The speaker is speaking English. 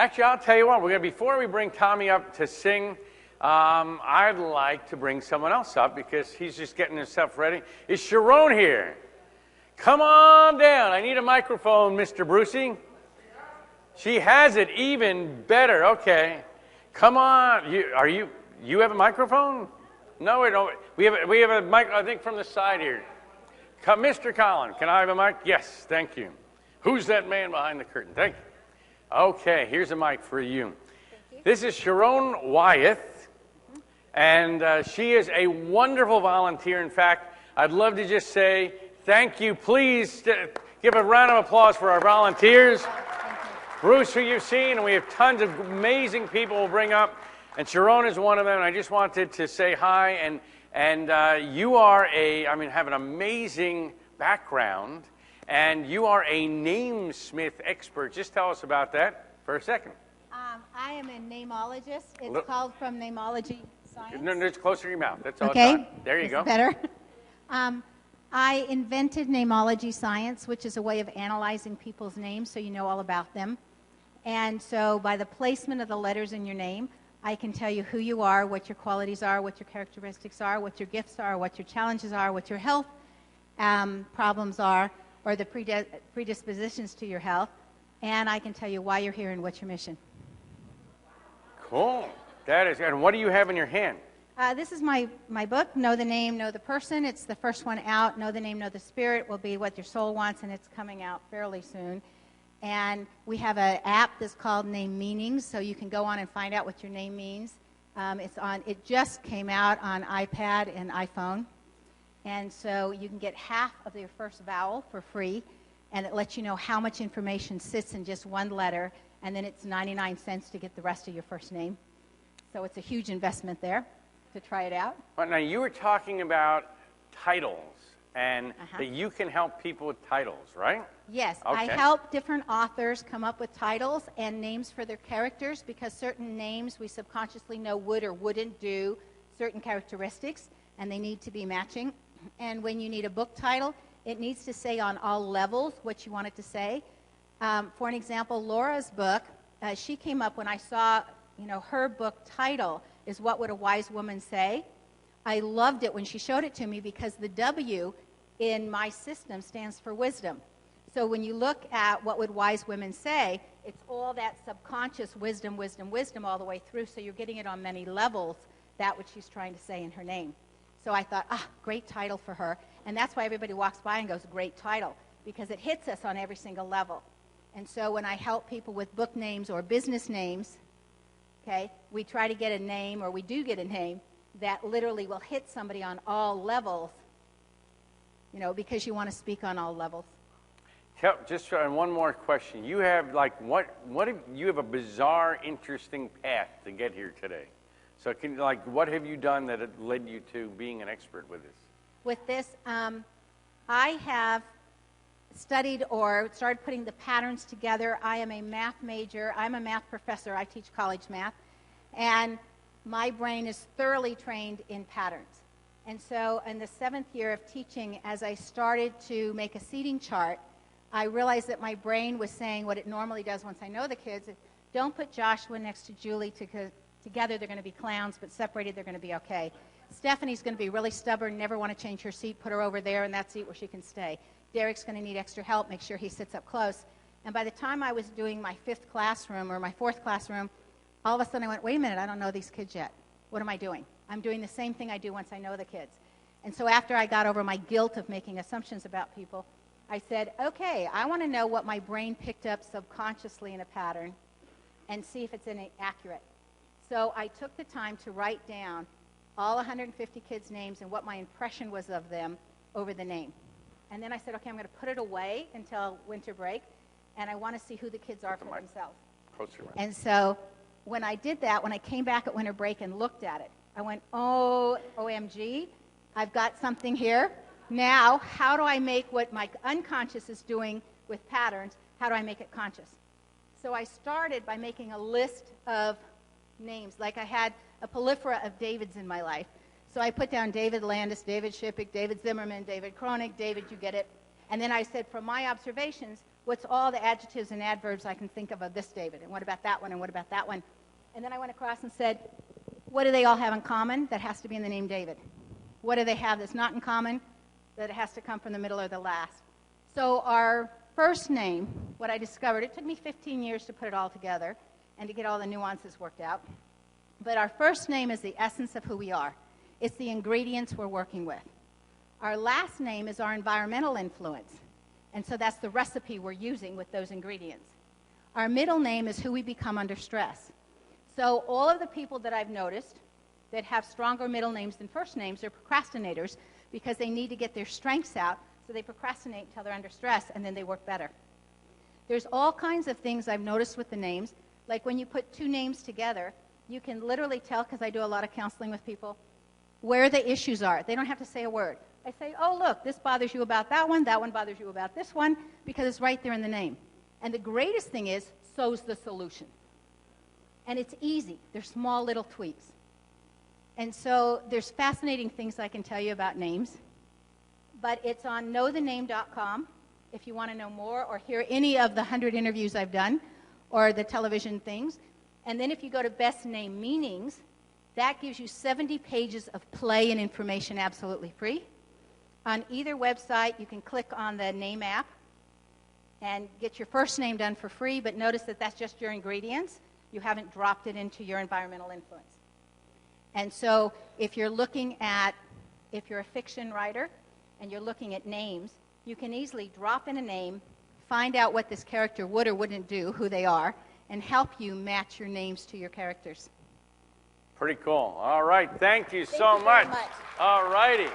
Actually, I'll tell you what, before we bring Tommy up to sing, I'd like to bring someone else up because he's just getting himself ready. Is Sharón here? Come on down. I need a microphone, Mr. Brucey. She has it even better. Okay. Come on. You have a microphone? No, we don't. We have a mic, I think, from the side here. Come, Mr. Collin, can I have a mic? Yes, thank you. Who's that man behind the curtain? Thank you. Okay, here's a mic for you. This is Sharón Wyeth, and she is a wonderful volunteer. In fact, I'd love to just say thank you. Please give a round of applause for our volunteers. Bruce, who you've seen, and we have tons of amazing people we'll bring up, and Sharón is one of them. And I just wanted to say hi, and you are have an amazing background. And you are a namesmith expert. Just tell us about that for a second. I am a Neimologist. It's called from Neimology science. No, it's closer to your mouth. That's all. Okay. There you go. Better. I invented Neimology science, which is a way of analyzing people's names so you know all about them. And so by the placement of the letters in your name, I can tell you who you are, what your qualities are, what your characteristics are, what your gifts are, what your challenges are, what your health problems are, or the predispositions to your health, and I can tell you why you're here and what's your mission. Cool. That is, and what do you have in your hand? This is my book, Know the Name, Know the Person. It's the first one out. Know the Name, Know the Spirit will be what your soul wants, and it's coming out fairly soon. And we have an app that's called Name Meanings, so you can go on and find out what your name means. It just came out on iPad and iPhone. And so you can get half of your first vowel for free, and it lets you know how much information sits in just one letter, and then it's 99 cents to get the rest of your first name. So it's a huge investment there to try it out. Well, now, you were talking about titles, and that you can help people with titles, right? Yes, okay. I help different authors come up with titles and names for their characters, because certain names we subconsciously know would or wouldn't do certain characteristics, and they need to be matching. And when you need a book title, it needs to say on all levels what you want it to say. For an example, Laura's book, she came up when I saw, her book title is What Would a Wise Woman Say? I loved it when she showed it to me because the W in my system stands for wisdom. So when you look at what would wise women say, it's all that subconscious wisdom, wisdom, wisdom all the way through, so you're getting it on many levels, that what she's trying to say in her name. So I thought, great title for her. And that's why everybody walks by and goes, great title, because it hits us on every single level. And so when I help people with book names or business names, okay, we try to get a name, or we do get a name, that literally will hit somebody on all levels, because you want to speak on all levels. Just one more question. You have, you have a bizarre, interesting path to get here today. So what have you done that led you to being an expert with this? With this, I have studied or started putting the patterns together. I am a math major. I'm a math professor. I teach college math. And my brain is thoroughly trained in patterns. And so in the 7th year of teaching, as I started to make a seating chart, I realized that my brain was saying what it normally does once I know the kids. Don't put Joshua next to Julie together they're going to be clowns, but separated they're going to be okay. Stephanie's going to be really stubborn, never want to change her seat, put her over there in that seat where she can stay. Derek's going to need extra help, make sure he sits up close. And by the time I was doing my 5th classroom or my 4th classroom, all of a sudden I went, wait a minute, I don't know these kids yet. What am I doing? I'm doing the same thing I do once I know the kids. And so after I got over my guilt of making assumptions about people, I said, okay, I want to know what my brain picked up subconsciously in a pattern and see if it's accurate. So I took the time to write down all 150 kids' names and what my impression was of them over the name. And then I said, okay, I'm going to put it away until winter break, and I want to see who the kids are for themselves. And so when I did that, when I came back at winter break and looked at it, I went, oh, OMG, I've got something here. Now, how do I make what my unconscious is doing with patterns, how do I make it conscious? So I started by making a list of names. Like I had a proliferation of Davids in my life. So I put down David Landis, David Shippick, David Zimmerman, David Kroenig, David, you get it. And then I said, from my observations, what's all the adjectives and adverbs I can think of this David, and what about that one, and what about that one? And then I went across and said, what do they all have in common that has to be in the name David? What do they have that's not in common that it has to come from the middle or the last? So our first name, what I discovered, it took me 15 years to put it all together and to get all the nuances worked out. But our first name is the essence of who we are. It's the ingredients we're working with. Our last name is our environmental influence. And so that's the recipe we're using with those ingredients. Our middle name is who we become under stress. So all of the people that I've noticed that have stronger middle names than first names are procrastinators because they need to get their strengths out, so they procrastinate until they're under stress, and then they work better. There's all kinds of things I've noticed with the names. Like when you put two names together, you can literally tell, because I do a lot of counseling with people, where the issues are. They don't have to say a word. I say, oh, look, this bothers you about that one bothers you about this one, because it's right there in the name. And the greatest thing is, so's the solution. And it's easy. They're small little tweaks. And so there's fascinating things I can tell you about names. But it's on knowthename.com if you want to know more or hear any of the 100 interviews I've done or the television things. And then if you go to Best Name Meanings, that gives you 70 pages of play and information absolutely free. On either website, you can click on the name app and get your first name done for free, but notice that that's just your ingredients. You haven't dropped it into your environmental influence. And so if you're a fiction writer and you're looking at names, you can easily drop in a name, find out what this character would or wouldn't do, who they are, and help you match your names to your characters. Pretty cool. All right. Thank you so much. Very much. All righty.